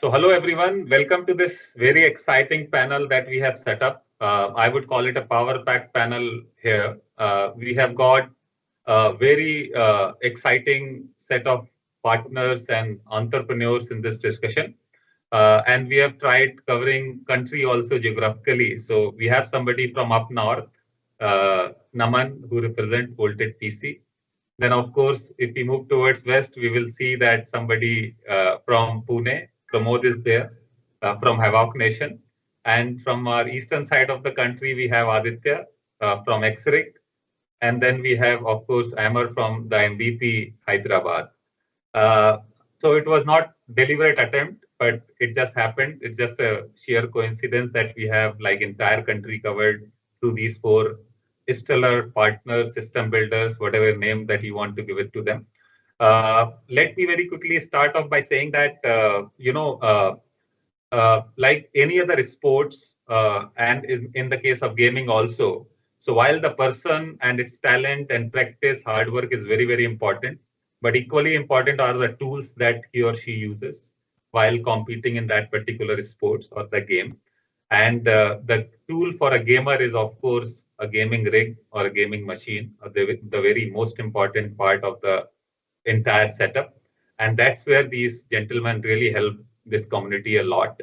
So hello everyone, welcome to this very exciting panel that we have set up. I would call it a power pack panel here. We have got a very exciting set of partners and entrepreneurs in this discussion. And we have tried covering country also geographically. So we have somebody from up north, Naman, who represent Voltage PC. Then, of course, if we move towards west, we will see that somebody from Pune, Pramod is there, from Havoc Nation. And from our eastern side of the country, we have Aditya from XRIG. And then we have, of course, Amar from the MVP Hyderabad. Uh, so it was not deliberate attempt, but it just happened. It's just a sheer coincidence that we have like entire country covered through these four stellar partners, system builders, whatever name that you want to give it to them. Let me very quickly start off by saying that like any other sports, and in the case of gaming also. So while the person and its talent and practice, hard work is very, very important, but equally important are the tools that he or she uses while competing in that particular sports or the game. And the tool for a gamer is, of course, a gaming rig or a gaming machine, the very most important part of the entire setup. And that's where these gentlemen really help this community a lot.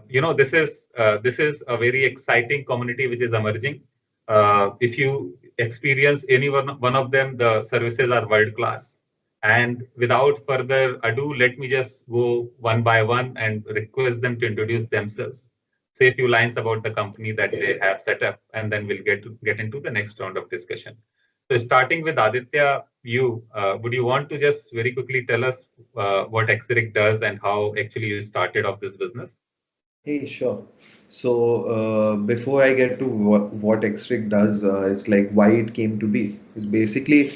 This is a very exciting community which is emerging. If you experience any one of them, the services are world class. And without further ado, let me just go one by one and request them to introduce themselves, say a few lines about the company that they have set up, and then we'll get into the next round of discussion. So starting with Aditya, would you want to just very quickly tell us what Xeric does and how actually you started off this business? Hey, sure. So, before I get to what Xrig does, it's like why it came to be. Is basically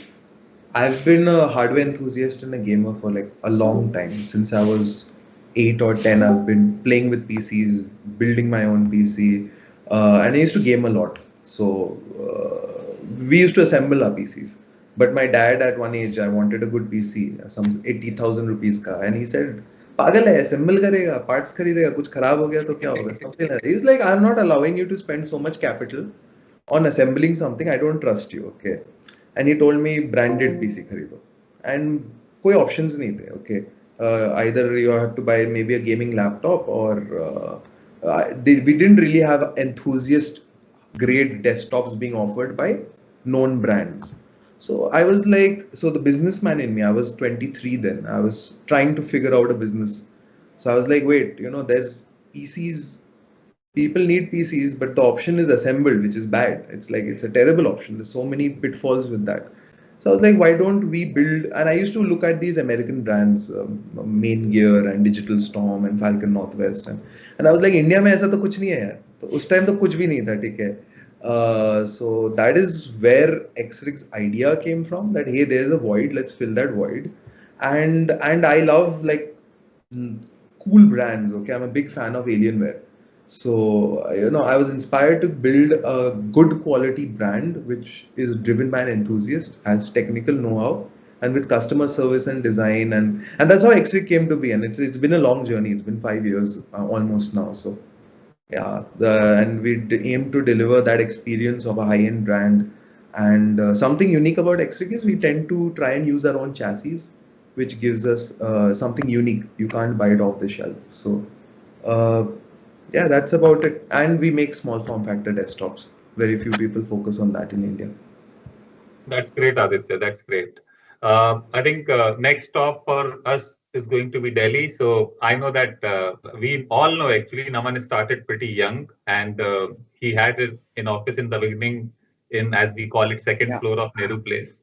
I've been a hardware enthusiast and a gamer for like a long time. Since I was 8 or 10, I've been playing with PCs, building my own PC, and I used to game a lot. So, we used to assemble our PCs. But my dad at one age, I wanted a good PC, some 80,000 rupees ka, and he said, पागल है assemble करेगा parts खरीदेगा कुछ खराब हो गया तो क्या होगा something like that. He's like, I'm not allowing you to spend so much capital on assembling something. I don't trust you. Okay. And he told me branded PC खरीदो and कोई options नहीं थे. Okay. Either you have to buy maybe a gaming laptop or we didn't really have enthusiast grade desktops being offered by known brands. So I was like, so the businessman in me, I was 23 then. I was trying to figure out a business. So I was like, wait, there's PCs. People need PCs, but the option is assembled, which is bad. It's like, it's a terrible option. There's so many pitfalls with that. So I was like, why don't we build? And I used to look at these American brands, Main Gear and Digital Storm and Falcon Northwest. And I was like, India में ऐसा तो कुछ नहीं है यार. तो उस time तो कुछ भी नहीं था, ठीक है. So that is where XRig's idea came from, that hey, there's a void, let's fill that void. And I love like cool brands. Okay, I'm a big fan of Alienware. So I was inspired to build a good quality brand which is driven by an enthusiast, has technical know-how, and with customer service and design, and that's how XRig came to be. And it's been a long journey. It's been 5 years almost now. So yeah, and we aim to deliver that experience of a high-end brand. And something unique about Xrig is we tend to try and use our own chassis, which gives us something unique. You can't buy it off the shelf. So yeah, that's about it. And we make small form factor desktops. Very few people focus on that in India. That's great, Aditya. That's great. I think next stop for us is going to be Delhi. So I know that we all know actually Naman started pretty young, and he had it in office in the beginning in, as we call it, second floor of Nehru Place,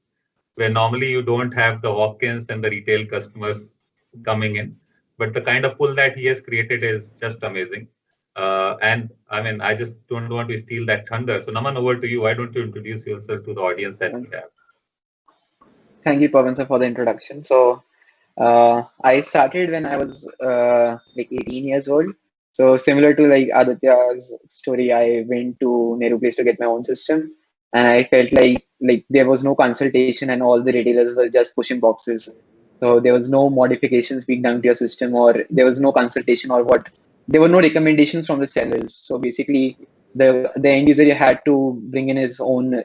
where normally you don't have the walk-ins and the retail customers coming in. But the kind of pull that he has created is just amazing. And I mean, I just don't want to steal that thunder. So Naman, over to you. Why don't you introduce yourself to the audience that we have? Thank you, Pawan sir, for the introduction. So, I started when I was like 18 years old. So similar to like Aditya's story, I went to Nehru Place to get my own system, and I felt like there was no consultation, and all the retailers were just pushing boxes. So there was no modifications being done to your system, or there was no consultation or what. There were no recommendations from the sellers. So basically, the end user had to bring in his own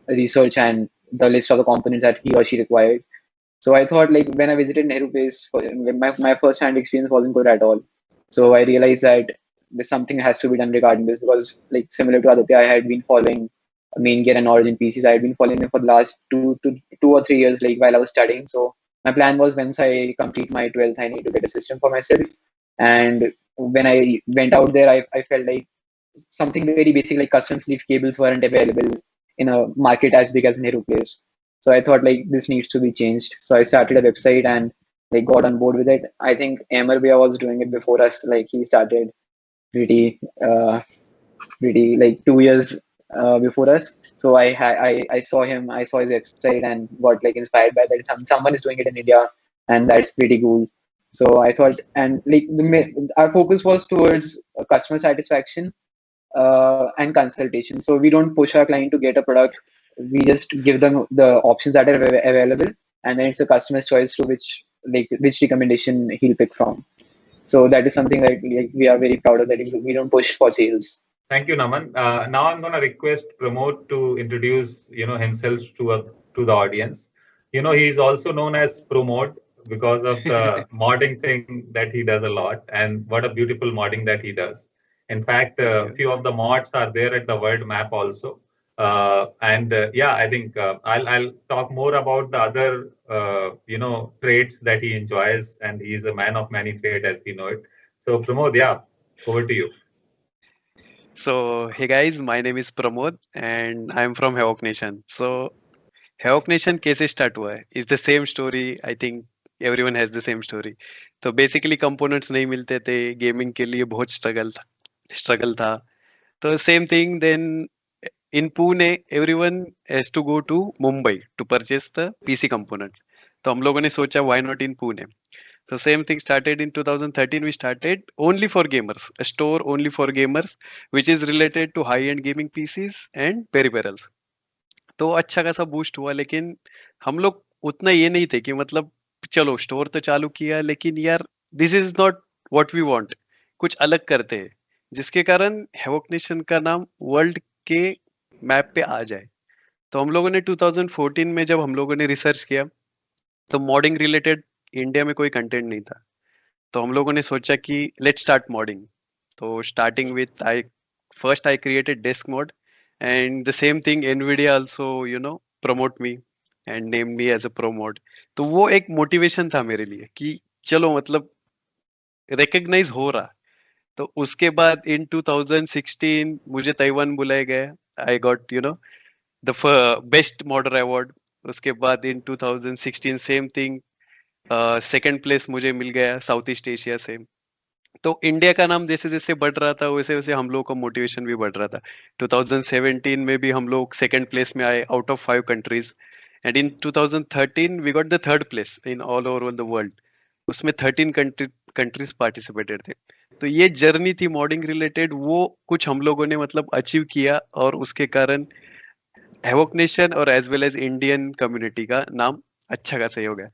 research and the list of the components that he or she required. So I thought, like, when I visited Nehru Place, my first hand experience wasn't good at all. So I realized that there's something has to be done regarding this, because, like, similar to Aditya, I had been following Main Gear and Origin PCs. I had been following them for the last 2 or 3 years, like while I was studying. So my plan was, once I complete my 12th, I need to get a system for myself. And when I went out there, I felt like something very basic like custom sleeve cables weren't available in a market as big as Nehru Place. So I thought, like, this needs to be changed. So I started a website and, like, got on board with it. I think Amerbia was doing it before us. Like, he started pretty pretty like 2 years before us. So I saw him, I saw his website and got, like, inspired by that. Someone is doing it in India, and that's pretty cool. So I thought, and like our focus was towards customer satisfaction and consultation. So we don't push our client to get a product. We just give them the options that are available, and then it's the customer's choice to which recommendation he'll pick from. So that is something that, like, we are very proud of, that we don't push for sales. Thank you, Naman. Now I'm going to request Pramod to introduce, himself to the audience. He's also known as Promod because of the modding thing that he does a lot, and what a beautiful modding that he does. In fact, a few of the mods are there at the world map also. And yeah, I think I'll talk more about the other, traits that he enjoys, and he's a man of many trades as we know it. So Pramod, yeah, over to you. So, hey guys, my name is Pramod and I'm from Havoc Nation. So, Havoc Nation कैसे start हुआ है? Is the same story. I think everyone has the same story. तो basically components नहीं मिलते थे, gaming के लिए बहुत struggle था. तो same thing then in Pune, everyone has to go to Mumbai to purchase the PC components. तो हम लोगों ने सोचा why not in Pune? So same thing started in 2013. We started only for gamers, a store only for gamers, which is related to high-end gaming PCs and peripherals. तो अच्छा खासा boost हुआ, लेकिन हम लोग उतना ये नहीं थे कि मतलब चलो स्टोर तो चालू किया, लेकिन यार this is not what we want, कुछ अलग करते हैं, जिसके कारण हैवॉक नेशन का नाम वर्ल्ड के मैप पे आ जाए. तो हम लोगों ने 2014 में जब हम लोगों ने रिसर्च किया, तो मॉडिंग रिलेटेड इंडिया में कोई कंटेंट नहीं था. तो हम लोगों ने सोचा कि लेट्स स्टार्ट मॉडिंग. तो starting with I created desk mode, and the same thing NVIDIA also promote me and name me as a pro mode. तो वो एक मोटिवेशन था मेरे लिए कि चलो मतलब रिकग्नाइज हो रहा. तो उसके बाद इन 2016 मुझे ताइवान बुलाया गया. I got the best modder award. उसके बाद in 2016 same thing, second place मुझे मिल गया साउथ ईस्ट एशिया से. तो इंडिया का नाम जैसे जैसे बढ़ रहा था, वैसे वैसे हम लोगों का मोटिवेशन भी बढ़ रहा था. 2017 में भी हम लोग सेकंड प्लेस में आए out of 5 countries, and in 2013 we got the third place in all over the world. उसमें 13 कंट्रीज पार्टिसिपेटेड थे. तो ये जर्नी थी मॉडिंग रिलेटेड, वो कुछ हम लोगों ने मतलब अचीव किया, और उसके कारण हैवॉक नेशन और as well as Indian community का नाम अच्छा खासा ही हो गया.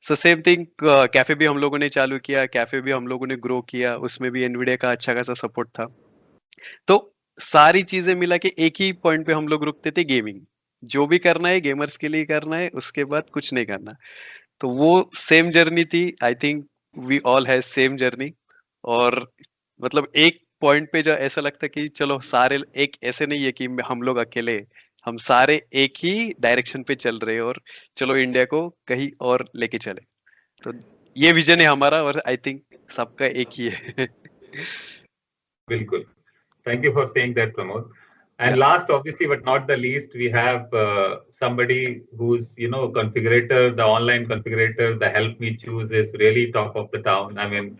सो सेम थिंग, कैफे भी हम लोगों ने चालू किया, कैफे भी हम लोगों ने ग्रो किया, उसमें भी एनवीडिया का अच्छा खासा सपोर्ट था. तो सारी चीजें मिला के एक ही पॉइंट पे हम लोग रुकते थे, गेमिंग. जो भी करना है गेमर्स के लिए करना है, उसके बाद कुछ नहीं करना. तो वो सेम जर्नी थी. I think we all have same journey. और मतलब एक पॉइंट पे जो ऐसा लगता है कि चलो सारे एक, ऐसे नहीं है कि हम लोग अकेले, हम सारे एक ही डायरेक्शन पे चल रहे हैं, और चलो इंडिया को कहीं और लेके चले. तो ये विजन है हमारा, और आई थिंक सबका एक ही है. Bilkul. Thank you for saying that, Pramod. And Yeah. last, obviously, but not the least, we have somebody who's, configurator, the online configurator, the help me choose is really top of the town. I mean,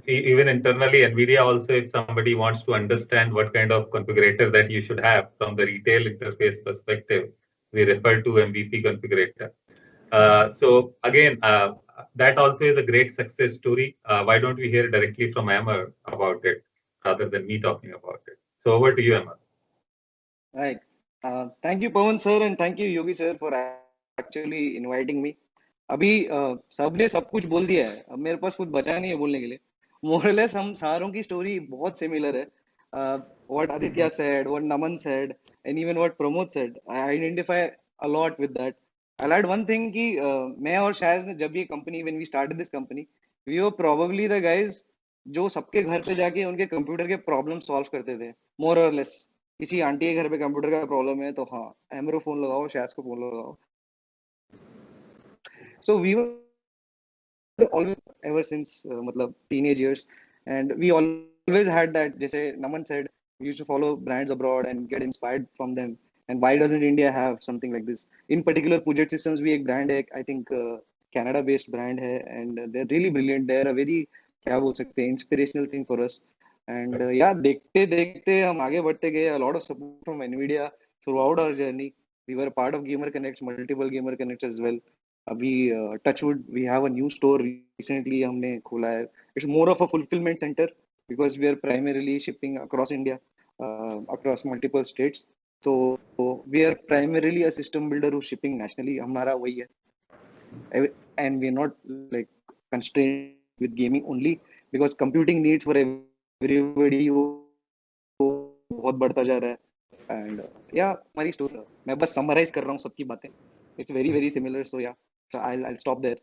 even internally, NVIDIA also, if somebody wants to understand what kind of configurator that you should have from the retail interface perspective, we refer to MVP configurator. So again, that also is a great success story. Why don't we hear directly from Amar about it rather than me talking about it? So over to you, Amar. Right. Thank you, Pawan sir, and thank you, Yogi sir, for actually inviting me. अभी सबने सब कुछ बोल दिया है, अब मेरे पास कुछ बचा नहीं है बोलने के लिए. मोरलेस हम सारों की स्टोरी बहुत सिमिलर है. What Aditya said, what Naman said, and even what Pramod said, I identify a lot with that. I'll add one thing कि मैं और शायद ने जब ये company, when we started this company, we were probably the guys जो सबके घर पे जाके उनके कंप्यूटर के प्रॉब्लम सॉल्व करते थे, more or less. किसी आंटी के घर पे कंप्यूटर का प्रॉब्लम है तो हाँ, एमरो फोन लगाओ, शायद को फोन लगाओ. So we were always, ever since मतलब teenage years, and we always had that. जैसे Naman said, we used to follow brands abroad and get inspired from them. And why doesn't India have something like this? In particular, Puget Systems भी एक brand है, I think Canada-based brand है, and they're really brilliant. They're a very, क्या बोल सकते हैं, inspirational thing for us. And yeah, देखते देखते हम आगे बढ़ते गए. A lot of support from NVIDIA throughout our journey. We were a part of Gamer Connects, multiple Gamer Connects as well. अभी touchwood we have a new store recently हमने खोला है. It's more of a fulfilment centre because we are primarily shipping across India, across multiple states. तो we are primarily a system builder who shipping nationally. हमारा वही है. And we are not like constrained with gaming only because computing needs for everybody बहुत बढ़ता जा रहा है. And या हमारी स्टोरी, मैं बस समराइज कर रहा हूँ सबकी बातें. It's very, very similar. So yeah, so I'll stop there.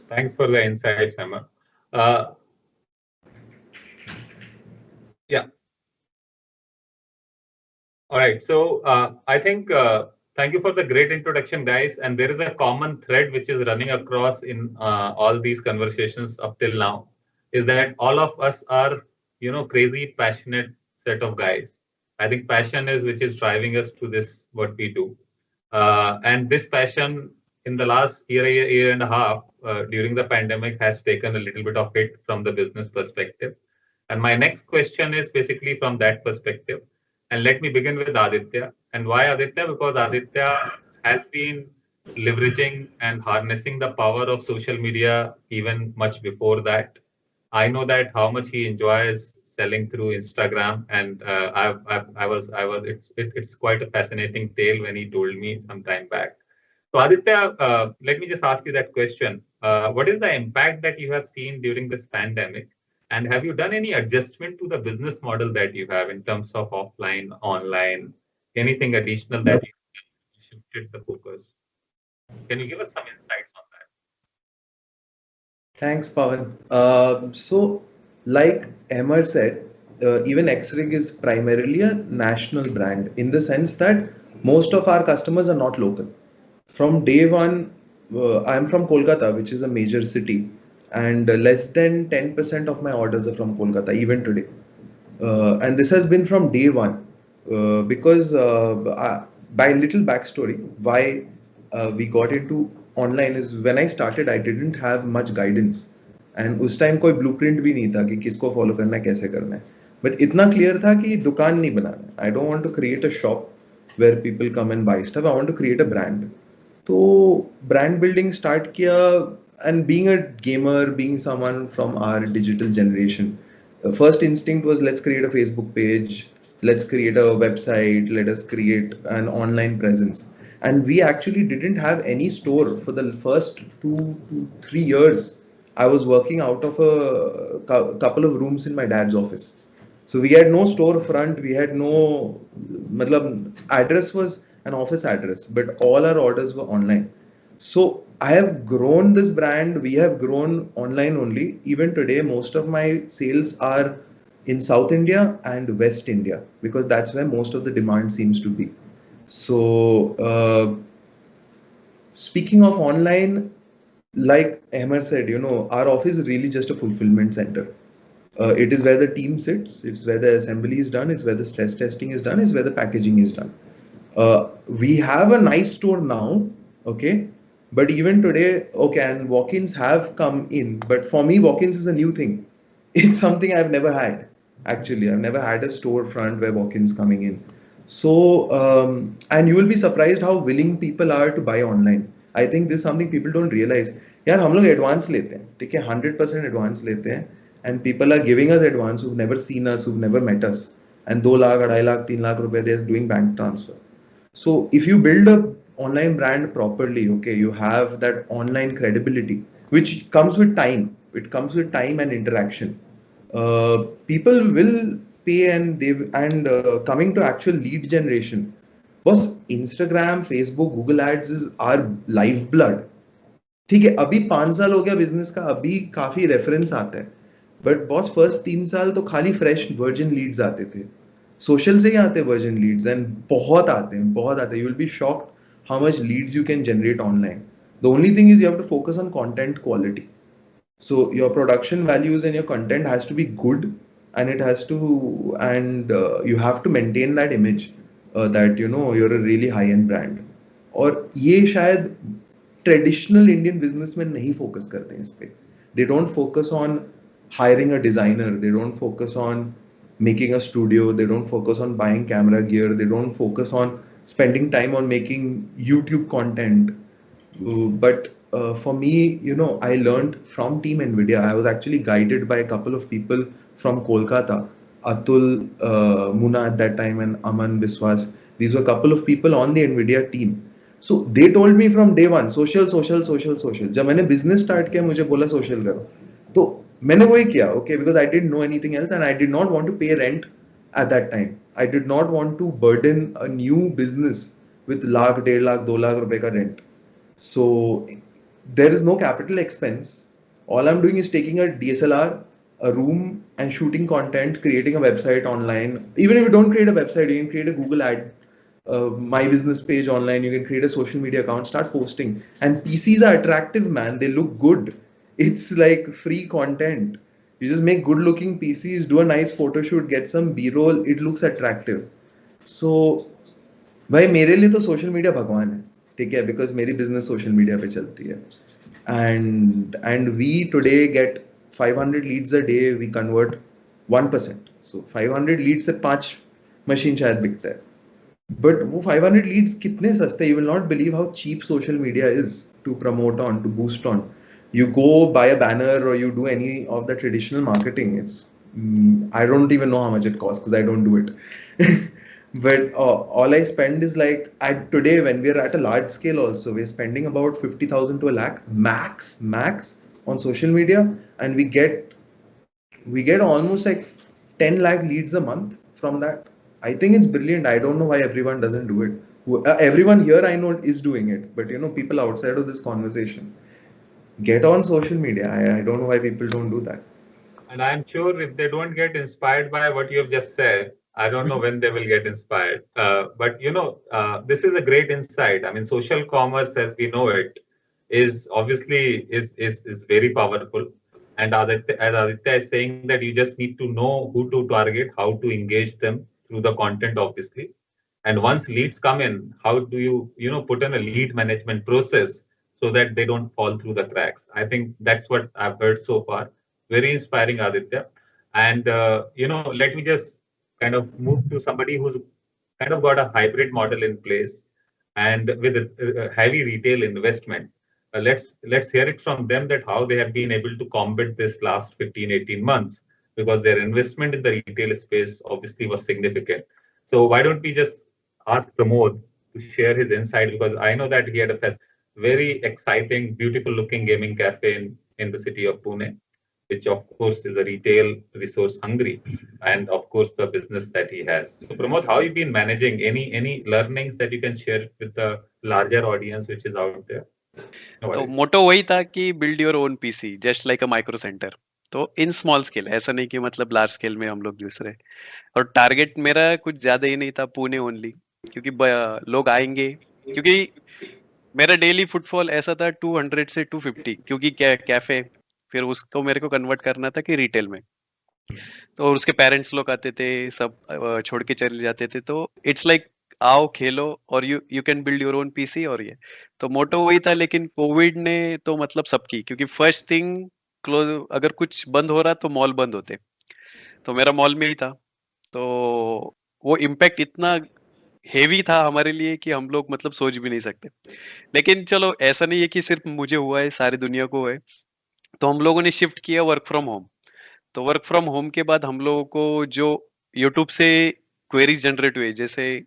Thanks for the insights, Emma. Yeah. All right. So I think thank you for the great introduction, guys. And there is a common thread which is running across in all these conversations up till now, is that all of us are, crazy passionate set of guys. I think passion is which is driving us to this what we do. And this passion in the last year and a half during the pandemic has taken a little bit of hit from the business perspective. And my next question is basically from that perspective. And let me begin with Aditya. And why Aditya? Because Aditya has been leveraging and harnessing the power of social media even much before that. I know that how much he enjoys selling through Instagram, and it's quite a fascinating tale when he told me some time back. So Aditya, let me just ask you that question. What is the impact that you have seen during this pandemic? And have you done any adjustment to the business model that you have in terms of offline, online, anything additional that you shifted the focus? Can you give us some insights on that? Thanks, Pawan. So, like Emmer said, even Xrig is primarily a national brand in the sense that most of our customers are not local. From day one, I'm from Kolkata, which is a major city, and less than 10% of my orders are from Kolkata, even today. And this has been from day one, because by little backstory, why we got into online is when I started, I didn't have much guidance, and उस time कोई blueprint भी नहीं था कि किसको follow करना है, कैसे करना है. But इतना clear था कि दुकान नहीं बनाना है. I don't want to create a shop where people come and buy stuff. I want to create a brand. तो brand building start किया, and being a gamer, being someone from our digital generation, the first instinct was let's create a Facebook page, let's create a website, let us create an online presence. And we actually didn't have any store for the first 2 to 3 years. I was working out of a couple of rooms in my dad's office. So we had no storefront, we had no, matlab, address was an office address, but all our orders were online. So I have grown this brand. We have grown online only. Even today, most of my sales are in South India and West India because that's where most of the demand seems to be. So speaking of online, like Ahmed said, our office is really just a fulfillment center. It is where the team sits, it's where the assembly is done, it's where the stress testing is done, it's where the packaging is done. We have a nice store now, okay, but even today, okay, and walk-ins have come in, but for me, walk-ins is a new thing. It's something I've never had. Actually, I've never had a storefront where walk-ins coming in. So, and you will be surprised how willing people are to buy online. I think this is something people don't realize. यार हम लोग advance लेते हैं, ठीक है, 100% advance लेते हैं, and people are giving us advance who've never seen us, who've never met us, and 2 lakh, 2.5 lakh, 3 lakh रुपए they're doing bank transfer. So if you build a online brand properly, okay, you have that online credibility, which comes with time. It comes with time and interaction. People will pay, and coming to actual lead generation. बस Instagram, Facebook, Google Ads is our lifeblood. ठीक है, अभी 5 साल हो गया business का, अभी काफी रेफरेंस आते हैं, बट बॉस फर्स्ट 3 साल तो खाली फ्रेश वर्जिन लीड्स आते थे, सोशल से ही आते वर्जिन लीड्स, एंड बहुत आते हैं, बहुत आते हैं. You will be shocked how much leads you can generate online. The only thing is you have to focus on content quality. So your production values and your content has to be good, and it has to, and you have to maintain that image, that you know you're a really high end brand. और ये शायद traditional Indian businessman नहीं focus करते हैं इस पे. They don't focus on hiring a designer, they don't focus on making a studio, they don't focus on buying camera gear, they don't focus on spending time on making YouTube content. But for me, you know, I learned from Team NVIDIA. I was actually guided by a couple of people from Kolkata, Atul, Muna at that time, and Aman Biswas. These were a couple of people on the NVIDIA team. So they told me from day one, social, social, social, social. जब मैंने business start किया, मुझे बोला social करो, तो मैंने वही किया, okay, because I didn't know anything else, and I did not want to pay rent at that time. I did not want to burden a new business with lakh, 1.5 lakh, 2 lakh रुपए का rent. So there is no capital expense. All I'm doing is taking a DSLR, a room, and shooting content, creating a website online. Even if you don't create a website, you can create a Google ad, my business page online. You can create a social media account, start posting. And PCs are attractive, man. They look good. It's like free content. You just make good looking PCs, do a nice photo shoot, get some B-roll. It looks attractive. So भाई मेरे लिए तो social media भगवान है, ठीक है, because मेरी business social media पे चलती है. And we today get 500 leads a day, we convert 1%. So 500 leads से 5 मशीन शायद बिकता है, बट वो 500 लीड्स कितने सस्ते. You will not believe how cheap social media is to promote on, to boost on. You go buy a banner or you do any of the traditional marketing, it's I don't even know how much it costs because I don't do it. But all I spend is like, today when we're at a large scale also, we're spending about 50,000 to a lakh max on social media, and we get almost like 10 lakh leads a month from that. I think it's brilliant. I don't know why everyone doesn't do it. Everyone here I know is doing it, but you know, people outside of this conversation, get on social media. I don't know why people don't do that. And I'm sure if they don't get inspired by what you have just said, I don't know when they will get inspired. But you know, this is a great insight. I mean, social commerce as we know it is obviously is very powerful. And as Aditya is saying, that you just need to know who to target, how to engage them through the content, obviously. And once leads come in, how do you know, put in a lead management process so that they don't fall through the cracks. I think that's what I've heard so far. Very inspiring, Aditya. And you know, let me just kind of move to somebody who's kind of got a hybrid model in place and with a heavy retail investment. Let's hear it from them, that how they have been able to combat this last 15-18 months, because their investment in the retail space obviously was significant. So why don't we just ask Pramod to share his insight, because I know that he had a very exciting, beautiful looking gaming cafe in the city of Pune, which of course is a retail resource hungry, and of course the business that he has. So Pramod, how have you been managing? Any learnings that you can share with the larger audience which is out there? No तो worries. मोटो वही था कि build your own PC just like a micro centre. तो in small scale, ऐसा नहीं कि मतलब large scale में हम लोग दूसरे. और टारगेट मेरा कुछ ज्यादा ही नहीं था, पुणे ओनली, क्योंकि लोग आएंगे, क्योंकि मेरा डेली फुटफॉल ऐसा था 200 से 250, क्योंकि कैफे, फिर उसको मेरे को कन्वर्ट करना था कि रिटेल में. तो और उसके पेरेंट्स लोग आते थे, सब छोड़ के चले जाते थे. तो इट्स लाइक आओ खेलो और you can build your own PC. और ये तो मोटो वही था. लेकिन कोविड ने तो मतलब सबकी, क्योंकि फर्स्ट थिंग क्लोज, अगर कुछ बंद हो रहा तो मॉल बंद होते. तो मेरा मॉल में ही था. तो वो इम्पैक्ट इतना हेवी था हमारे लिए कि हम लोग मतलब सोच भी नहीं सकते. लेकिन चलो, ऐसा नहीं है कि सिर्फ मुझे हुआ है, सारी दुनिया को है. तो हम लोगों ने शिफ्ट किया वर्क फ्रॉम होम. तो वर्क फ्रॉम होम के बाद हम लोगों को जो यूट्यूब से क्वेरीज जनरेट हुए, जैसे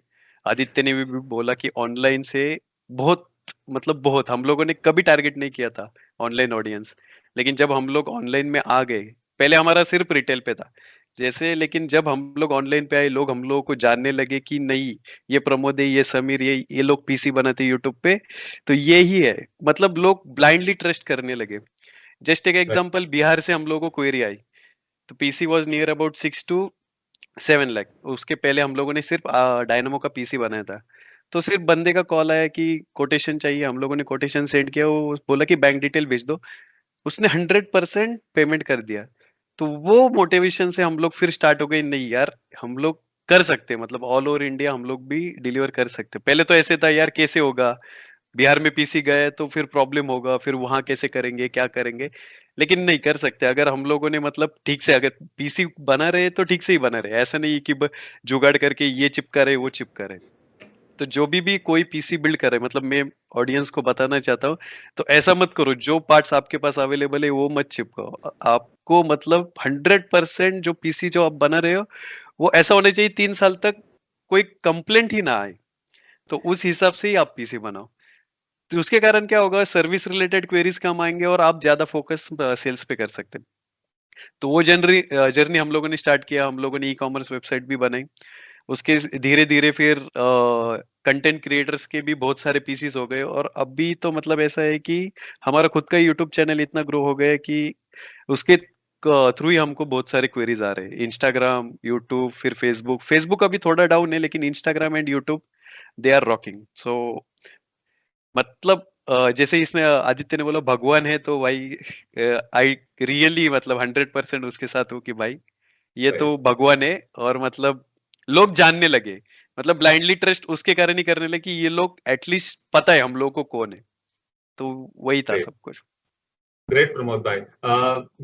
आदित्य ने भी बोला कि ऑनलाइन से बहुत मतलब बहुत हम लोगों ने कभी टारगेट नहीं किया था ऑनलाइन ऑडियंस। लेकिन जब हम लोग ऑनलाइन में आ गए, पहले हमारा सिर्फ रिटेल पे था जैसे, लेकिन जब हम लोग ऑनलाइन पे आए, लोग हम लोगों को जानने लगे कि नहीं, ये प्रमोद है, ये समीर, ये लोग पीसी बनाते यूट्यूब पे, तो ये ही है। मतलब लोग ब्लाइंडली ट्रस्ट करने लगे। जस्ट एक Right. एग्जांपल, बिहार से हम लोगों को क्वेरी आई, तो PC was near about 6 to 7 lakh. उसके पहले हम लोगों ने सिर्फ डायनामो का पीसी बनाया था। तो सिर्फ बंदे का कॉल आया कि कोटेशन चाहिए, हम लोगों ने कोटेशन सेंड किया, वो बोला कि बैंक डिटेल भेज दो। उसने 100% पेमेंट कर दिया। तो वो मोटिवेशन से हम लोग फिर स्टार्ट हो गए, नहीं यार, हम लोग कर सकते हैं, मतलब ऑल ओवर इंडिया हम लोग भी डिलीवर कर सकते हैं। पहले तो ऐसे था यार, कैसे होगा, बिहार में पीसी गए तो फिर प्रॉब्लम होगा, फिर वहां कैसे करेंगे, क्या करेंगे। लेकिन नहीं, कर सकते अगर हम लोगों ने मतलब ठीक से, अगर पीसी बना रहे तो ठीक से ही बना रहे, ऐसा नहीं कि जुगाड़ करके ये चिपका रहे वो चिपका रहे। तो जो भी कोई पीसी बिल्ड करे, मतलब मैं ऑडियंस को बताना चाहता हूँ, तो ऐसा मत करो, जो पार्ट्स आपके पास अवेलेबल है वो मत चिपकाओ। आपको मतलब 100% जो पीसी जो आप बना रहे हो, वो ऐसा होना चाहिए 3 साल तक कोई कंप्लेंट ही ना आए। तो उस हिसाब से ही आप पीसी बनाओ। तो उसके कारण क्या होगा, सर्विस रिलेटेड क्वेरीज कम आएंगे और आप ज्यादा फोकस सेल्स पे कर सकते हैं। तो वो जर्नी जर्नी हम लोगों ने स्टार्ट किया, हम लोगों ने ई कॉमर्स वेबसाइट भी बनाई। उसके धीरे धीरे फिर कंटेंट क्रिएटर्स के भी बहुत सारे पीसीस हो गए, और अभी तो मतलब ऐसा है कि हमारा खुद का यूट्यूब चैनल इतना ग्रो हो गया है कि उसके थ्रू ही हमको बहुत सारे क्वेरीज आ रहे हैं। इंस्टाग्राम, यूट्यूब, फिर फेसबुक। फेसबुक अभी थोड़ा डाउन है, लेकिन Instagram and YouTube, they are rocking. So मतलब जैसे इसमें आदित्य ने बोला भगवान है, तो भाई आई रियली मतलब 100% उसके साथ हूँ कि भाई ये Right. तो भगवान है। और मतलब लोग जानने लगे, मतलब ब्लाइंडली ट्रस्ट उसके कारण ही करने लगे कि ये लोग एटलीस्ट पता है हम लोगों को कौन है। तो वही था Great. सब कुछ। Great, Pramod bhai.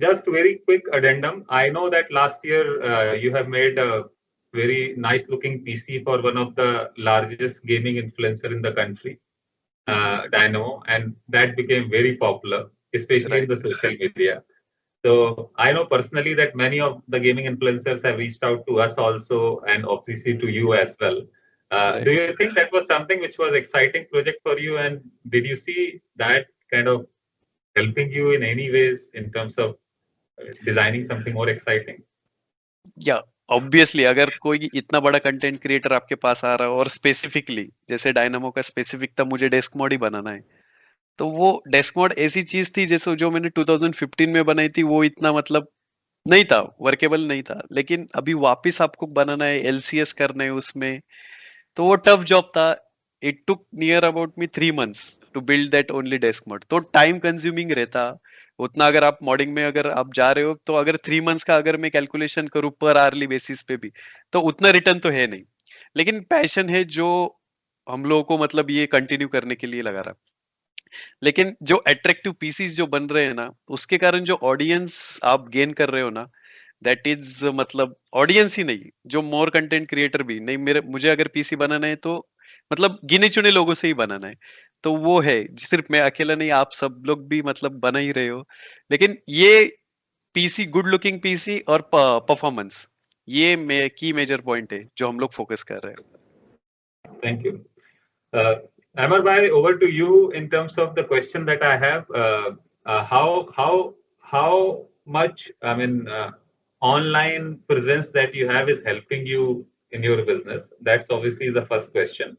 Just very quick addendum. I know that last year you have made a very nice looking PC for one of the largest gaming influencer in the country, Dynamo, and that became very popular, especially in right the social media. So I know personally that many of the gaming influencers have reached out to us also, and obviously to you as well. Do right you think that was something which was exciting project for you, and did you see that kind of helping you in any ways in terms of designing something more exciting? या obviously अगर कोई इतना बड़ा content creator आपके पास आ रहा है, और specifically जैसे डायनामो का स्पेसिफिक था, मुझे डेस्क मॉड ही बनाना है। तो वो डेस्क मॉड ऐसी चीज थी, जैसे जो मैंने 2015 में बनाई थी, वो इतना मतलब नहीं था, वर्केबल नहीं था। लेकिन अभी वापस आपको बनाना है, एलसीएस करना है उसमें, तो वो टफ जॉब था। It took near about me 3 months to build that only desk mode. तो टाइम कंज्यूमिंग रहता उतना। अगर आप मॉडिंग में अगर आप जा रहे हो, तो अगर 3 months का अगर मैं कैलकुलेशन करूँ पर आरली बेसिस पे भी, तो उतना रिटर्न तो है नहीं। लेकिन पैशन है जो हम लोगों को मतलब ये कंटिन्यू करने के लिए लगा रहा। लेकिन जो अट्रैक्टिव पीसीस जो बन रहे हैं ना, उसके कारण जो ऑडियंस आप गेन कर रहे हो ना, दैट इज मतलब ऑडियंस ही नहीं, जो मोर कंटेंट क्रिएटर भी नहीं, मेरे मुझे अगर पीसी बनाना है तो मतलब गिने चुने लोगों से ही बनाना है। तो वो है, सिर्फ मैं अकेला नहीं, आप सब लोग भी मतलब बना ही रहे हो। लेकिन ये पीसी, गुड लुकिंग पीसी और परफॉर्मेंस, ये की मेजर पॉइंट है जो हम लोग फोकस कर रहे हैं। Thank you. Uh, Amar bhai, over to you in terms of the question that I have. How much, I mean, online presence that you have is helping you in your business? That's obviously the first question.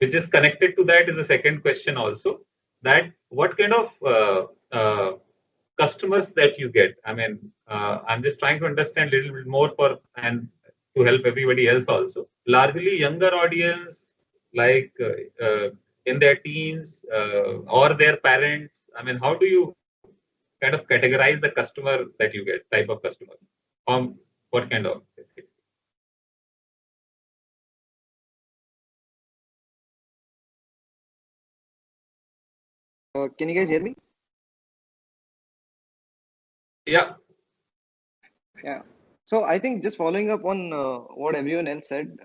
Which is connected to that is the second question also. That what kind of customers that you get? I mean, I'm just trying to understand a little bit more for and to help everybody else also. Largely younger audience, like in their teens or their parents. I mean, how do you kind of categorize the customer that you get, type of customers? What kind of? Can you guys hear me? Yeah. Yeah. So I think just following up on what everyone else said,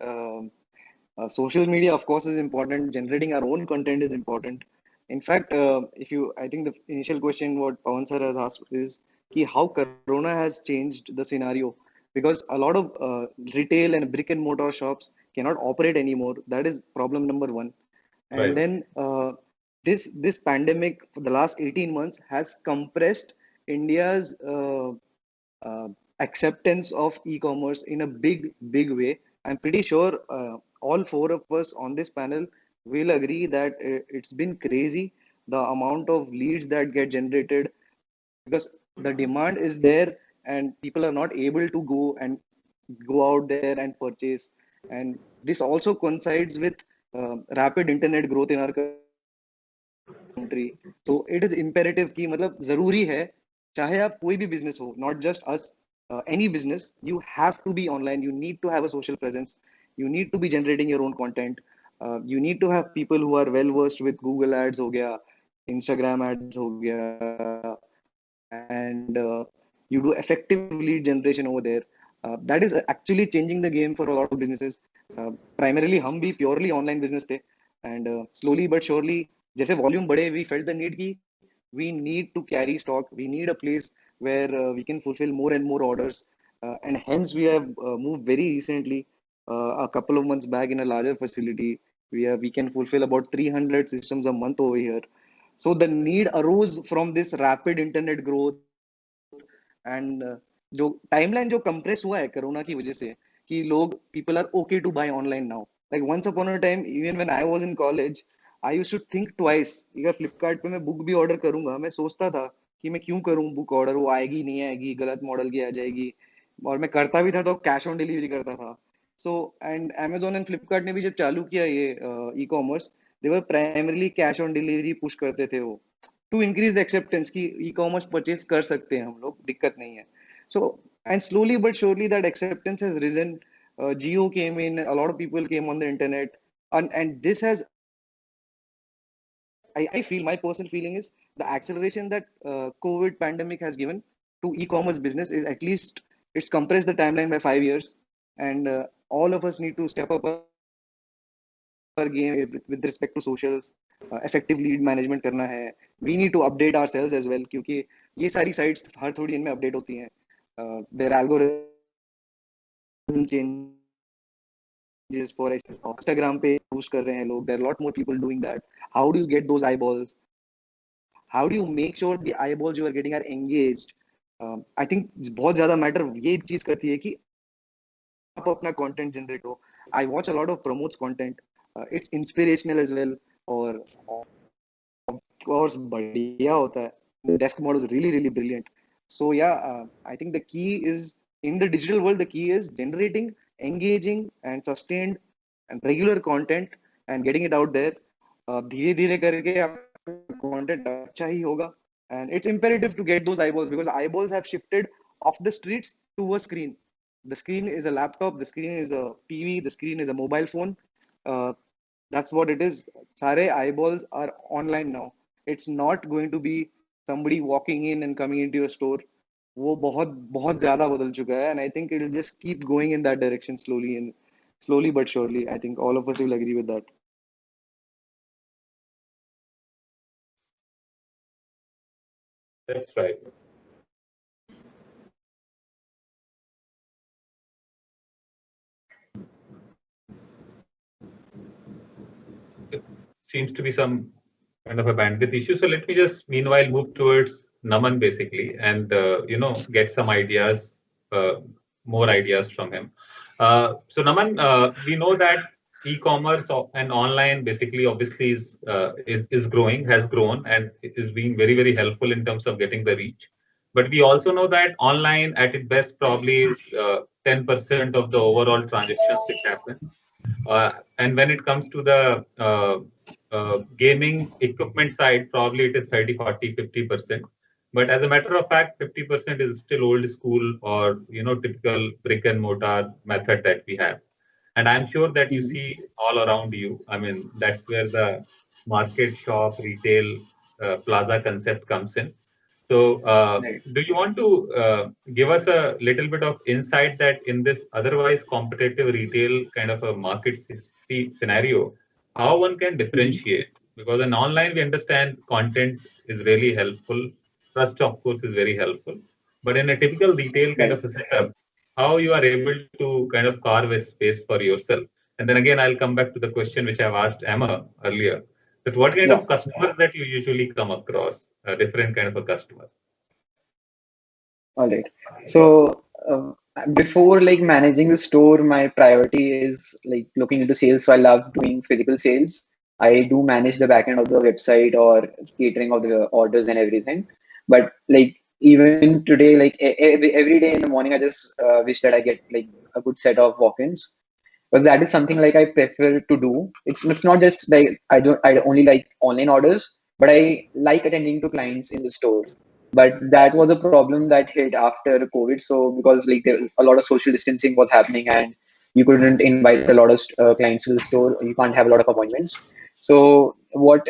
social media, of course, is important. Generating our own content is important. In fact, I think the initial question what Pawan sir has asked is how Corona has changed the scenario, because a lot of retail and brick and mortar shops cannot operate anymore. That is problem number one. And Right. then this pandemic for the last 18 months has compressed India's acceptance of e-commerce in a big way. I'm pretty sure all four of us on this panel will agree that it's been crazy the amount of leads that get generated because the demand is there and people are not able to go out there and purchase. And this also coincides with rapid internet growth in our country. So it is imperative कि मतलब जरूरी है चाहे आप कोई भी business हो, not just us, any business, you have to be online. You need to have a social presence. You need to be generating your own content. You need to have people who are well versed with Google ads हो गया, Instagram ads हो गया, and you do effective lead generation over there. That is actually changing the game for a lot of businesses. Primarily हम भी purely online business थे, and slowly but surely जैसे volume बढ़े, we felt the need कि we need to carry stock. We need a place where we can fulfill more and more orders, and hence we have moved very recently, a couple of months back in a larger facility. We can fulfill about 300 systems a month over here. So the need arose from this rapid internet growth, and जो timeline जो compress हुआ है corona की वजह से कि लोग people are okay to buy online now. Like once upon a time, even when I was in college, I used to think twice. अगर फ्लिपकार्ट पे मैं बुक भी ऑर्डर करूंगा, मैं सोचता था कि मैं क्यों करूं बुक ऑर्डर, वो आएगी नहीं आएगी, गलत मॉडल की आ जाएगी। और मैं करता भी था तो कैश ऑन डिलीवरी करता था। So and Amazon and Flipkart ने भी जब चालू किया ये e commerce, they were primarily cash on delivery push करते थे वो, टू इंक्रीज द एक्सेप्टेंस कि ई कॉमर्स परचेज कर सकते हैं हम लोग, दिक्कत नहीं है। So and slowly but surely that acceptance has risen. Geo came in, a lot of people came on the internet, and this has, I feel, my personal feeling is the acceleration that COVID pandemic has given to e-commerce business is at least it's compressed the timeline by 5 years, and all of us need to step up our game with respect to socials, effective lead management करना है. We need to update ourselves as well क्योंकि ये सारी sites हर थोड़ी दिन में update होती हैं. Their algorithm changes for Instagram पे post कर रहे हैं लोग. There are a lot more people doing that. How do you get those eyeballs? How do you make sure the eyeballs you are getting are engaged? I think बहुत ज्यादा matter ये चीज करती है कि आप अपना कंटेंट जनरेट हो. I watch a lot of promotes content. It's inspirational as well, और of course बढ़िया होता है. Desk model is really brilliant. So yeah, I think the key is in the digital world. The key is generating, engaging, and sustained and regular content and getting it out there. धीरे धीरे करके आपका content अच्छा ही होगा. And it's imperative to get those eyeballs because eyeballs have shifted off the streets to a screen. The screen is a laptop, the screen is a TV, the screen is a mobile phone. Uh, that's what it is. Sare eyeballs are online now. It's not going to be somebody walking in and coming into your store. वो बहुत बहुत ज्यादा बदल चुका है, and I think it'll just keep going in that direction slowly but surely. I think all of us will agree with that. That's right. It seems to be some kind of a bandwidth issue. So let me just meanwhile move towards Naman basically and get some ideas, more ideas from him. So Naman, we know that e-commerce and online basically obviously is growing, has grown, and it is being very helpful in terms of getting the reach. But we also know that online at its best probably is 10% of the overall transactions which happen. And when it comes to the gaming equipment side, probably it is 30, 40, 50%. But as a matter of fact, 50% is still old school or typical brick and mortar method that we have. And I'm sure that you see all around you. I mean, that's where the market, shop, retail, plaza concept comes in. So, Right. do you want to give us a little bit of insight that in this otherwise competitive retail kind of a market scenario, how one can differentiate? Because in online, we understand content is really helpful. Trust, of course, is very helpful. But in a typical retail kind Right. of a setup, how you are able to kind of carve a space for yourself? And then again, I'll come back to the question which I've asked Emma earlier, that what kind Yeah. of customers that you usually come across, different kind of a customers. All right. So before like managing the store, my priority is like looking into sales. So I love doing physical sales. I do manage the backend of the website or catering of the orders and everything. But like even today, like every day in the morning, I just wish that I get like a good set of walk-ins, because that is something like I prefer to do. It's not just like I only like online orders, but I like attending to clients in the store. But that was a problem that hit after COVID. So because like a lot of social distancing was happening and you couldn't invite a lot of clients to the store, you can't have a lot of appointments. So what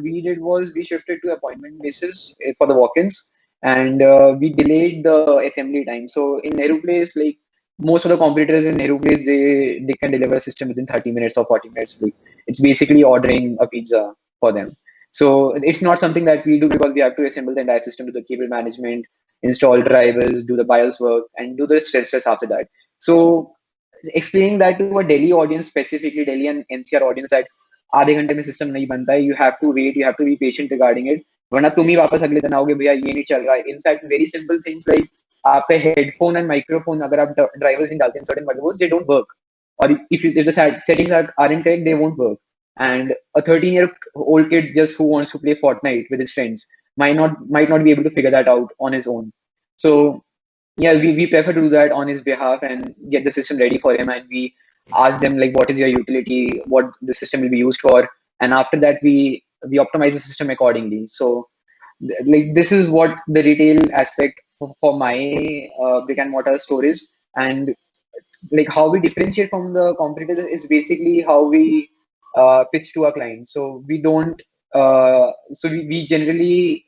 we did was we shifted to appointment basis for the walk-ins, and we delayed the assembly time. So in Nehru Place, like most of the competitors in Nehru Place, they can deliver a system within 30 minutes or 40 minutes. Like, it's basically ordering a pizza for them. So it's not something that we do because we have to assemble the entire system, do the cable management, install drivers, do the BIOS work, and do the stress test after that. So explaining that to a Delhi audience, specifically Delhi and NCR audience, that आधे घंटे में system नहीं बनता है, you have to wait, you have to be patient regarding it, वरना तुम ही वापस अगले दिन आओगे भैया ये नहीं चल रहा है. In fact very simple things like आपका हेडफोन एंड माइक्रोफोन अगर आप ड्राइवर्स नहीं डालते हैं certain motherboards, they don't work. Or if the settings aren't correct, they won't work. And a 13-year-old kid just who wants to play Fortnite with his friends might not be able to figure that out on his own. So yeah, we prefer to do that on his behalf and get the system ready for him, and we ask them like what is your utility, what the system will be used for, and after that we optimize the system accordingly. So like this is what the retail aspect for my brick and mortar store is. And like how we differentiate from the competitors is basically how we pitch to our clients. So we don't we generally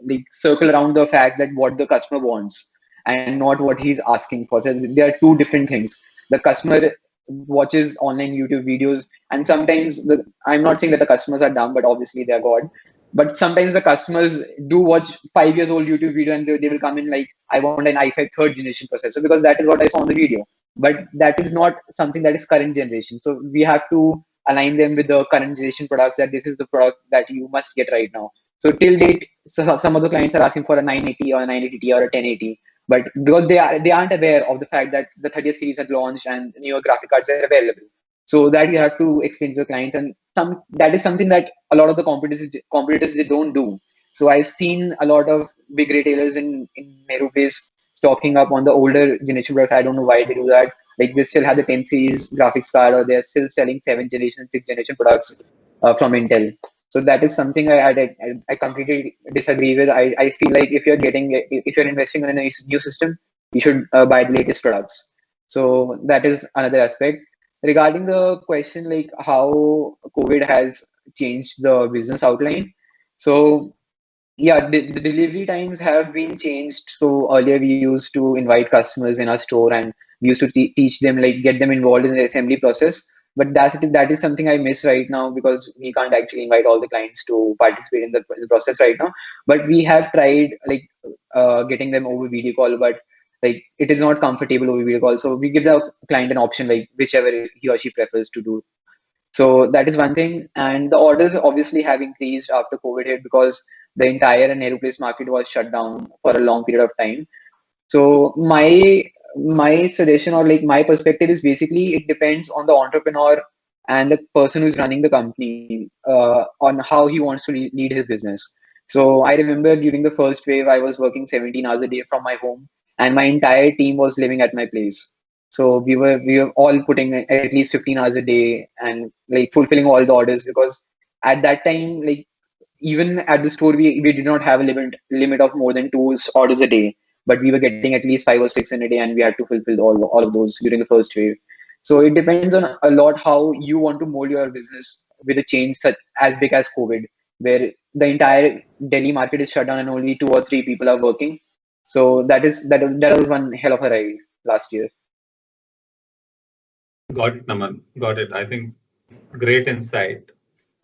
like circle around the fact that what the customer wants and not what he's asking for. So there are two different things. The customer watches online YouTube videos, and sometimes I'm not saying that the customers are dumb, but obviously they're God. But sometimes the customers do watch 5 years old YouTube video and they will come in like, I want an i5 third generation processor because that is what I saw on the video. But that is not something that is current generation. So we have to align them with the current generation products, that this is the product that you must get right now. So till date, some of the clients are asking for a 980 or a 980T or a 1080, but because they aren't aware of the fact that the 30th series had launched and newer graphic cards are available. So that you have to explain to the clients, and that is something that a lot of the competitors they don't do. So I've seen a lot of big retailers in Nehru Place stocking up on the older generation products. I don't know why they do that. Like they still have the 10 series graphics card, or they're still selling 7th generation, 6th generation products from Intel. So that is something I completely disagree with. I feel like if you're investing in a new system, you should buy the latest products. So that is another aspect. Regarding the question like how COVID has changed the business outline. So yeah, the delivery times have been changed. So earlier we used to invite customers in our store and we used to teach them, like get them involved in the assembly process. But that is something I miss right now because we can't actually invite all the clients to participate in the process right now. But we have tried like getting them over video call, but like it is not comfortable over video call. So we give the client an option like whichever he or she prefers to do. So that is one thing. And the orders obviously have increased after COVID hit because the entire Nehru Place market was shut down for a long period of time. So my suggestion or like my perspective is basically it depends on the entrepreneur and the person who's running the company on how he wants to lead his business. So I remember during the first wave, I was working 17 hours a day from my home, and my entire team was living at my place. So we were all putting at least 15 hours a day and like fulfilling all the orders because at that time like even at the store we did not have a limit of more than two orders a day, but we were getting at least 5 or 6 in a day, and we had to fulfill all of those during the first wave. So it depends on a lot how you want to mold your business with a change such as big as COVID, where the entire Delhi market is shut down and only 2 or 3 people are working. So that was one hell of a ride last year. Got it, Naman. Got it. I think great insight.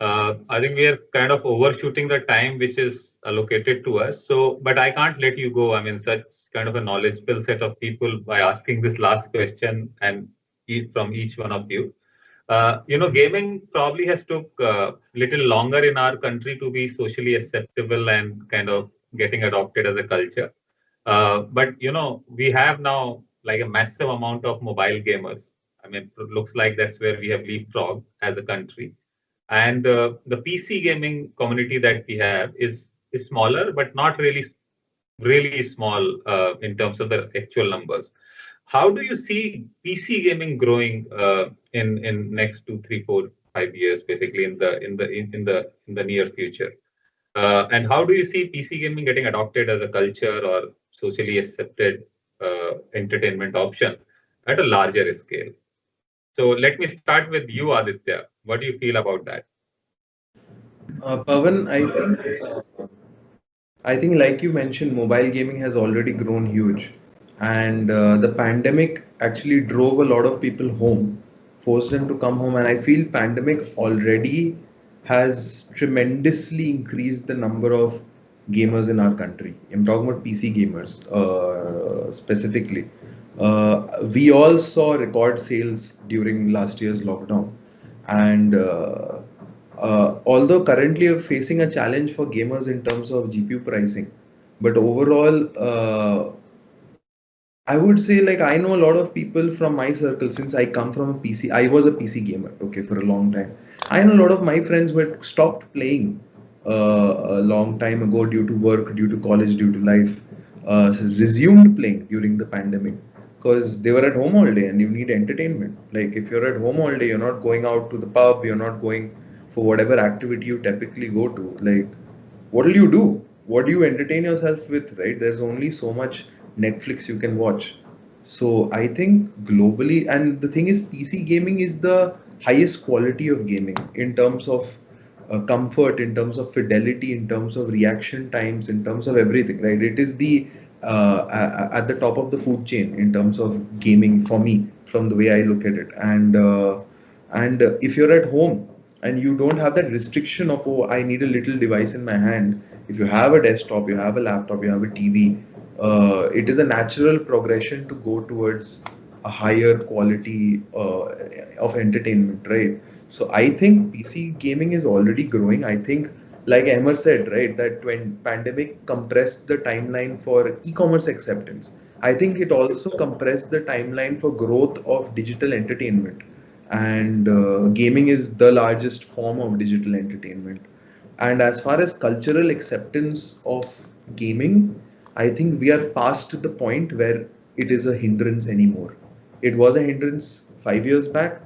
I think we are kind of overshooting the time which is allocated to us. So, but I can't let you go. I mean, such kind of a knowledgeable set of people by asking this last question and from each one of you. Gaming probably has took little longer in our country to be socially acceptable and kind of getting adopted as a culture. But we have now like a massive amount of mobile gamers. I mean, it looks like that's where we have leapfrogged as a country. And the PC gaming community that we have is smaller, but not really small in terms of the actual numbers. How do you see PC gaming growing in next 2, 3, 4, 5 years, basically in the near future? And how do you see PC gaming getting adopted as a culture or socially accepted entertainment option at a larger scale? So let me start with you, Aditya. What do you feel about that? Pawan, I think, like you mentioned, mobile gaming has already grown huge, and the pandemic actually drove a lot of people home, forced them to come home, and I feel pandemic already has tremendously increased the number of gamers in our country. I'm talking about PC gamers specifically. We all saw record sales during last year's lockdown, and although currently we're facing a challenge for gamers in terms of GPU pricing, but overall, I would say, like, I know a lot of people from my circle since I come from a PC. I was a PC gamer, okay, for a long time. I know a lot of my friends who had stopped playing a long time ago due to work, due to college, due to life, resumed playing during the pandemic because they were at home all day and you need entertainment. Like, if you're at home all day, you're not going out to the pub, you're not going for whatever activity you typically go to. Like, what will you do? What do you entertain yourself with, right? There's only so much Netflix you can watch. So I think globally, and the thing is, PC gaming is the highest quality of gaming in terms of comfort, in terms of fidelity, in terms of reaction times, in terms of everything, right? It is the at the top of the food chain in terms of gaming for me, from the way I look at it. And if you're at home and you don't have that restriction of, oh, I need a little device in my hand. If you have a desktop, you have a laptop, you have a TV, it is a natural progression to go towards a higher quality of entertainment, right? So I think PC gaming is already growing. I think, like Emmer said, right, that when pandemic compressed the timeline for e-commerce acceptance, I think it also compressed the timeline for growth of digital entertainment. And gaming is the largest form of digital entertainment. And as far as cultural acceptance of gaming, I think we are past the point where it is a hindrance anymore. It was a hindrance 5 years back.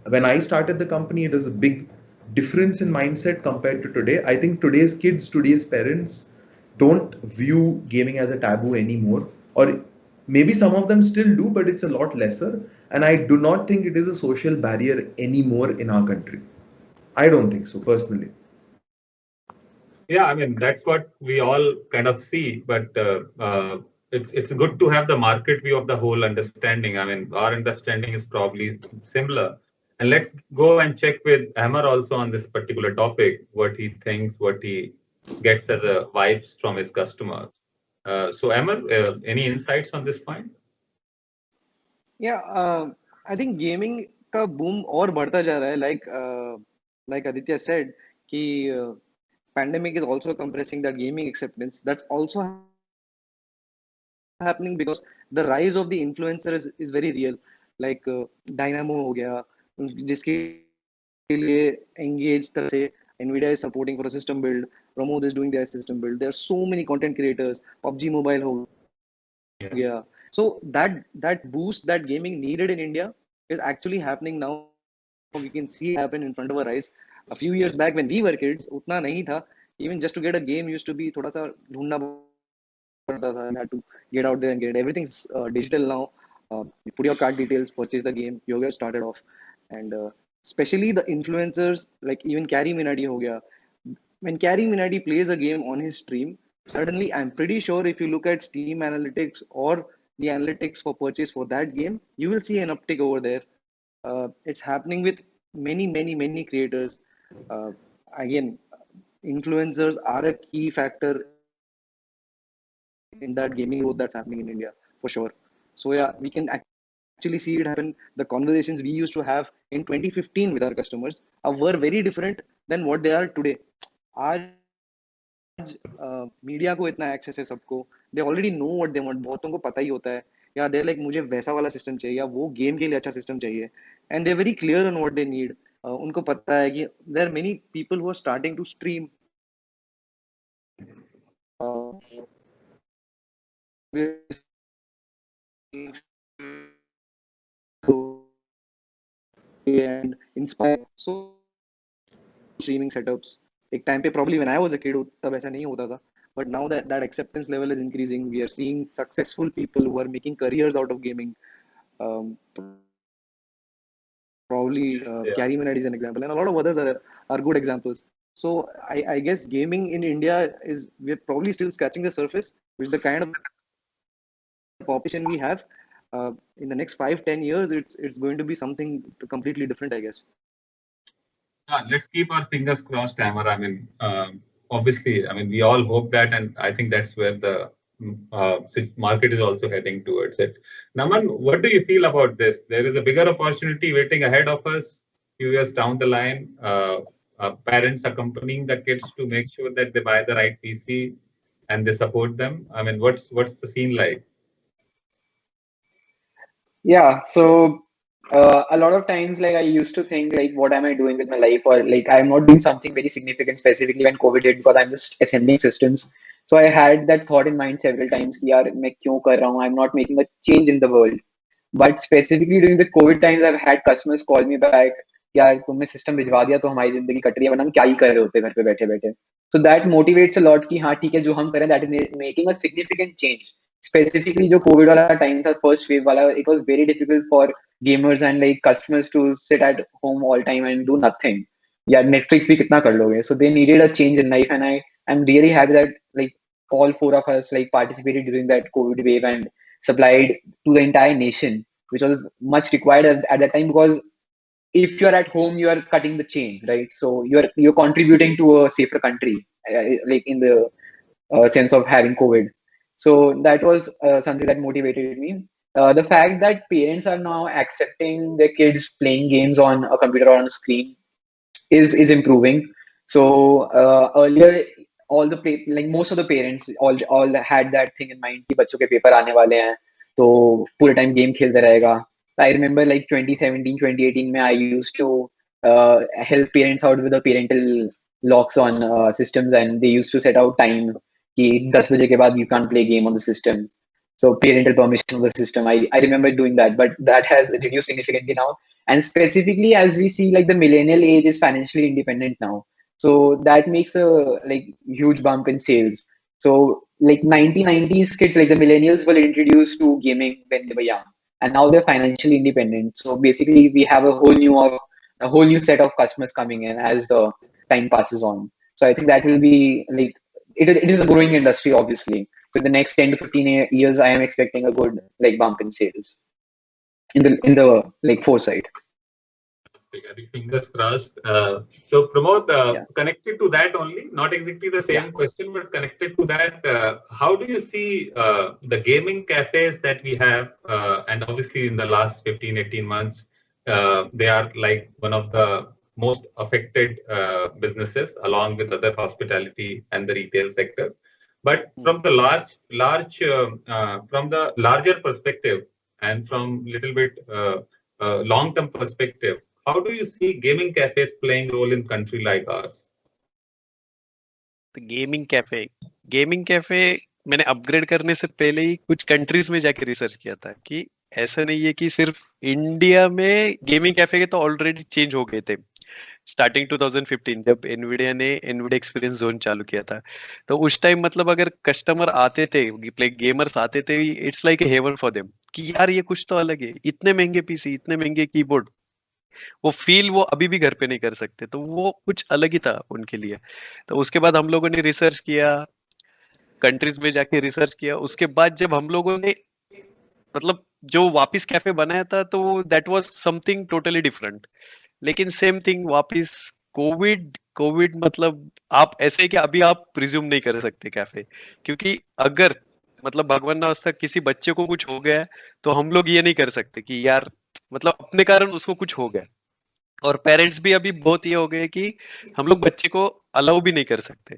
When I started the company, it was a big difference in mindset compared to today. I think today's kids, today's parents don't view gaming as a taboo anymore. Or maybe some of them still do, but it's a lot lesser. And I do not think it is a social barrier anymore in our country. I don't think so, personally. Yeah, I mean that's what we all kind of see, but it's good to have the market view of the whole understanding. I mean, our understanding is probably similar, and let's go and check with Hammer also on this particular topic, what he thinks, what he gets as a vibes from his customers. So, Hammer, any insights on this point? Yeah, I think gaming का boom और बढ़ता जा रहा है. Like Aditya said, कि pandemic is also compressing the gaming acceptance. That's also happening because the rise of the influencer is very real. Like Dynamo हो गया, जिसके लिए engaged तरह से NVIDIA is supporting for a system build. Pramod is doing their system build. There are so many content creators. PUBG Mobile हो गया. So that boost that gaming needed in India is actually happening now. We can see it happen in front of our eyes. A few years back when we were kids, उतना नहीं था. Even just to get a game used to be थोड़ा सा ढूंढना पड़ता था. You had to get out there and get everything's digital now. You put your card details, purchase the game, you get started off. And especially the influencers, like even Carry Minati ho gaya. When Carry Minati plays a game on his stream, suddenly I'm pretty sure if you look at Steam Analytics or the analytics for purchase for that game, you will see an uptick over there. It's happening with many creators. Uh, Again, influencers are a key factor in that gaming growth that's happening in India for sure. So yeah, we can actually see it happening. actually see it happen. The conversations we used to have in 2015 with our customers were very different than what they are today. आज media को इतना access है सबको, they already know what they want, बहुतों को पता ही होता है, या दे लाइक मुझे वैसा वाला सिस्टम चाहिए या वो गेम के लिए अच्छा सिस्टम चाहिए, and they very clear on what they need. उनको पता है कि there are many people who are starting to stream and inspire. So streaming setups. एक time पे probably when I was a kid तब ऐसा नहीं होता था. But now that acceptance level is increasing. We are seeing successful people who are making careers out of gaming. Um, Probably Carrie Minaj is an example, and a lot of others are good examples. So I guess gaming in India is, we're probably still scratching the surface with the kind of population we have. In the next 5-10 years, it's going to be something completely different, I guess. Let's keep our fingers crossed, Amar. I mean, obviously, I mean, we all hope that, and I think that's where the market is also heading towards it. Naman, what do you feel about this? There is a bigger opportunity waiting ahead of us few years down the line. Parents accompanying the kids to make sure that they buy the right PC and they support them. I mean, what's the scene like? Yeah, so a lot of times, like I used to think, like, what am I doing with my life, or like I'm not doing something very significant specifically when COVID hit because I'm just assembling systems. So I had that thought in mind several times, कि यार मैं क्यों कर रहा हूँ? I'm not making a change in the world. But specifically during the COVID times, I've had customers call me back, यार तुमने system भिजवा दिया तो हमारी जिंदगी कट रही है, वरना हम क्या ही कर रहे होते घर पे बैठे बैठे. So that motivates a lot कि हाँ ठीक है जो हम करें, that is making a significant change. Specifically जो COVID वाला time था, first wave वाला, it was very difficult for gamers and like customers to sit at home all time and do nothing. Yeah, Netflix भी कितना कर लोगे? So they needed a change in life, and I'm really happy that like all four of us like participated during that COVID wave and supplied to the entire nation, which was much required at that time, because if you're at home, you are cutting the chain, right? So you're contributing to a safer country, like in the sense of having COVID. So that was something that motivated me. The fact that parents are now accepting their kids playing games on a computer or on a screen is improving. So earlier, like most of the parents all had that thing in mind कि बच्चों के paper आने वाले हैं, तो पूरे time game खेलते रहेगा. I remember like 2017, 2018 में I used to help parents out with the parental locks on systems, and they used to set out time कि 10 बजे के बाद you can't play game on the system. So parental permission of the system. I remember doing that, but that has reduced significantly now. And specifically, as we see, like the millennial age is financially independent now, so that makes a like huge bump in sales. So like 1990s kids, like the millennials, were introduced to gaming when they were young, and now they're financially independent. So basically, we have a whole new set of customers coming in as the time passes on. So I think that will be like it is a growing industry, obviously. So in the next 10 to 15 years, I am expecting a good like bump in sales in the like foresight. I think fingers crossed. So Pramod, Yeah. connected to that only, not exactly the same question, but connected to that, how do you see the gaming cafes that we have? And obviously in the last 15, 18 months, they are like one of the most affected businesses along with other hospitality and the retail sectors. But from the from the larger perspective and from little bit long-term perspective, how do you see gaming cafes playing role in country like ours? तो gaming cafe मैंने upgrade करने से पहले ही कुछ countries में जाके research किया था कि ऐसा नहीं है कि सिर्फ इंडिया में गेमिंग कैफे के तो ऑलरेडी चेंज हो गए थे. स्टार्टिंग 2015 जब एनवीडिया ने एनवीडिया एक्सपीरियंस जोन चालू किया था, तो उस टाइम मतलब अगर कस्टमर आते थे, गेमर्स आते थे, it's like a heaven for them कि यार ये कुछ तो अलग है, इतने महंगे पीसी, इतने महंगे कीबोर्ड, वो फील वो अभी भी घर पे नहीं कर सकते, तो वो कुछ अलग ही था उनके लिए. तो उसके बाद हम लोगों ने रिसर्च किया, कंट्रीज में जाके रिसर्च किया. उसके बाद जब हम लोगों ने मतलब जो वापस कैफे बनाया था, तो that was something totally different. लेकिन सेम थिंग वापस कोविड मतलब आप ऐसे कि अभी आप प्रिज्यूम नहीं कर सकते कैफे, क्योंकि अगर मतलब भगवान ना वास्ता किसी बच्चे को कुछ हो गया है, तो हम लोग ये नहीं कर सकते कि यार मतलब अपने कारण उसको कुछ हो गया। और पेरेंट्स भी अभी बहुत ये हो गए कि हम लोग बच्चे को अलाउ भी नहीं कर सकते।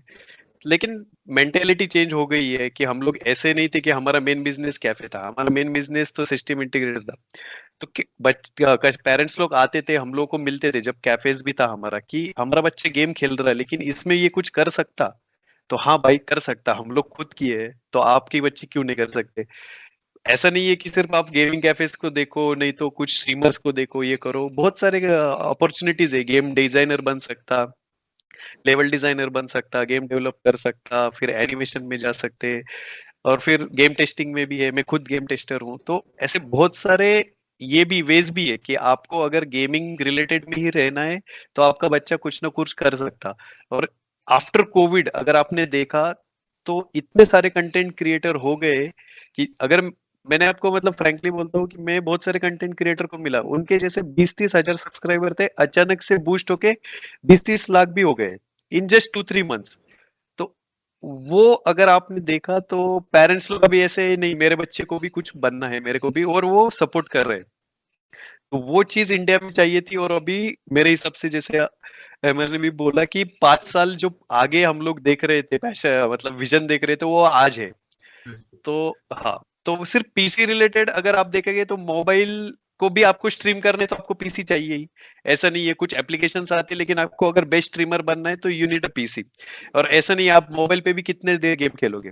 लेकिन मेंटेलिटी चेंज हो गई है कि हम लोग ऐसे नहीं थे कि हमारा मेन बिजनेस कैफे था, हमारा मेन बिजनेस तो सिस्टम इंटीग्रेटर था। तो पेरेंट्स लोग आते थे, हम लोग को मिलते थे जब कैफेज भी था हमारा, कि हमारा बच्चे गेम खेल रहा है लेकिन इसमें ये कुछ कर सकता, तो हाँ भाई कर सकता, हम लोग खुद किए हैं, तो आपके बच्चे क्यों नहीं कर सकते। ऐसा नहीं है कि सिर्फ आप गेमिंग कैफेज को देखो, नहीं तो कुछ स्ट्रीमर्स को देखो, ये करो, बहुत सारे अपॉर्चुनिटीज है। गेम डिजाइनर बन सकता, लेवल डिजाइनर बन सकता, गेम डेवलप कर सकता, फिर एनिमेशन में जा सकते, और फिर गेम टेस्टिंग में भी है, मैं खुद गेम टेस्टर हूँ। तो ऐसे बहुत सारे ये भी वेज भी है कि आपको अगर गेमिंग रिलेटेड में ही रहना है तो आपका बच्चा कुछ ना कुछ कर सकता। और आफ्टर कोविड अगर आपने देखा तो इतने सारे कंटेंट क्रिएटर हो गए कि अगर मैंने आपको मतलब फ्रैंकली बोलता हूँ कि मैं बहुत सारे कंटेंट क्रिएटर को मिला, उनके जैसे 20-30 हजार सब्सक्राइबर थे, अचानक से बूस्ट होके 20-30 लाख भी हो गए इन जस्ट 2-3 मंथ्स। तो वो अगर आपने देखा तो पेरेंट्स लोग अभी ऐसे नहीं, मेरे बच्चे को भी कुछ बनना है, मेरे को भी, और वो सपोर्ट कर रहे हैं। तो वो चीज इंडिया में चाहिए थी। और अभी मेरे हिसाब से जैसे मैंने भी बोला कि 5 साल जो आगे हम लोग देख रहे थे, पैशन मतलब विजन देख रहे थे, वो आज है। तो हाँ, तो सिर्फ पीसी रिलेटेड अगर आप देखेंगे तो मोबाइल को भी आपको स्ट्रीम करने तो आपको पीसी चाहिए ही। ऐसा नहीं है, कुछ एप्लीकेशंस आती है लेकिन आपको अगर बेस्ट स्ट्रीमर बनना है तो यू नीड अ पीसी। और ऐसा नहीं है आप मोबाइल पे भी कितने देर गेम खेलोगे।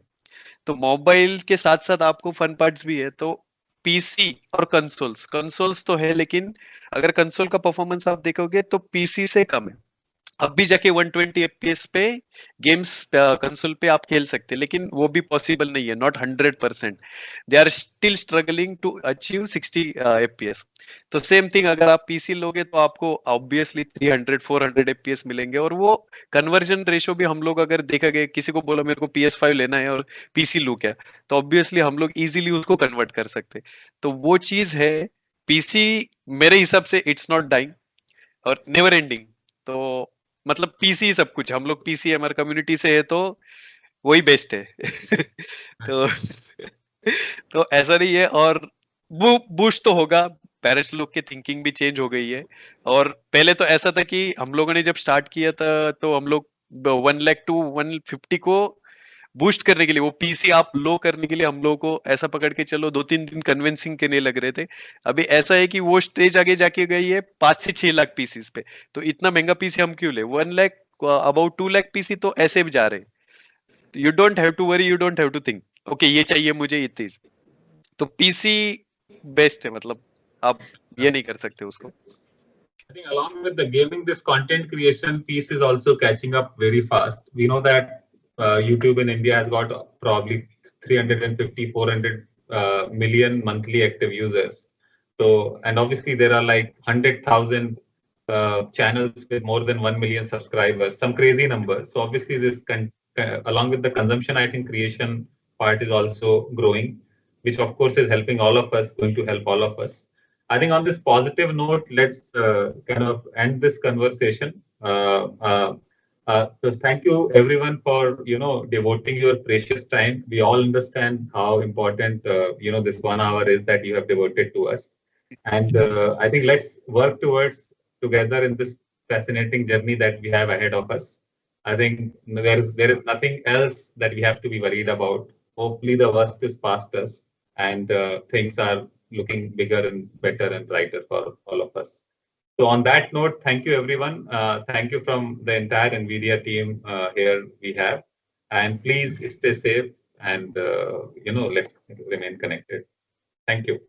तो मोबाइल के साथ साथ आपको फन पार्ट्स भी है। तो पीसी और कंसोल्स, कंसोल्स तो है लेकिन अगर कंसोल का परफॉर्मेंस आप देखोगे तो पीसी से कम है। अब भी जाके 120 एफपीएस पे गेम्स कंसोल पे आप खेल सकते हैं, लेकिन वो भी पॉसिबल नहीं है, not 100%। They are still struggling to achieve 60 FPS. तो सेम थिंग अगर आप पीसी लोगे तो आपको ऑब्वियसली 300-400 एफपीएस मिलेंगे। और वो कन्वर्जन रेशो भी हम लोग अगर देखा गया, किसी को बोला मेरे को PS5 लेना है और पीसी लू क्या, तो ऑब्वियसली हम लोग इजीली उसको कन्वर्ट कर सकते। तो वो चीज है। पीसी मेरे हिसाब से इट्स नॉट डाइंग और नेवर एंडिंग। तो मतलब पीसी सब कुछ, हम लोग पीसी हमारे कम्युनिटी से है तो वही बेस्ट है। तो तो ऐसा नहीं है। और वो बूस्ट तो होगा, पेरेंट्स लोग की थिंकिंग भी चेंज हो गई है। और पहले तो ऐसा था कि हम लोगों ने जब स्टार्ट किया था तो हम लोग 1 लाख to 150 को बूस्ट करने के लिए, वो पीसी आप लो करने के लिए हम लोगों को ऐसा पकड़ के चलो 2-3 दिन कन्विंसिंग करने लग रहे थे। अभी ऐसा है कि वो स्टेज आगे जाके गई है 5 से 6 लाख पीसीस पे। तो इतना महंगा पीसी हम क्यों ले, 1 लाख, अबाउट 2 लाख पीसी तो ऐसे भी जा रहे हैं। You don't have to worry, you don't have to think okay ये चाहिए मुझे इतनी। तो पीसी बेस्ट है, मतलब आप ये नहीं कर सकते उसको। I think along with the gaming, this content creation piece is also catching up very fast. We know that YouTube in India has got probably 350, 400 million monthly active users. So, and obviously there are like 100,000 channels with more than 1 million subscribers, some crazy numbers. So obviously along with the consumption, I think creation part is also growing, which of course is helping all of us, going to help all of us. I think on this positive note, let's kind of end this conversation. So thank you everyone for devoting your precious time. We all understand how important this 1 hour is that you have devoted to us, and I think let's work towards together in this fascinating journey that we have ahead of us. I think there is nothing else that we have to be worried about. Hopefully, the worst is past us, and things are looking bigger and better and brighter for all of us. So on that note, thank you everyone. Thank you from the entire NVIDIA team here we have, and please stay safe and let's remain connected. Thank you.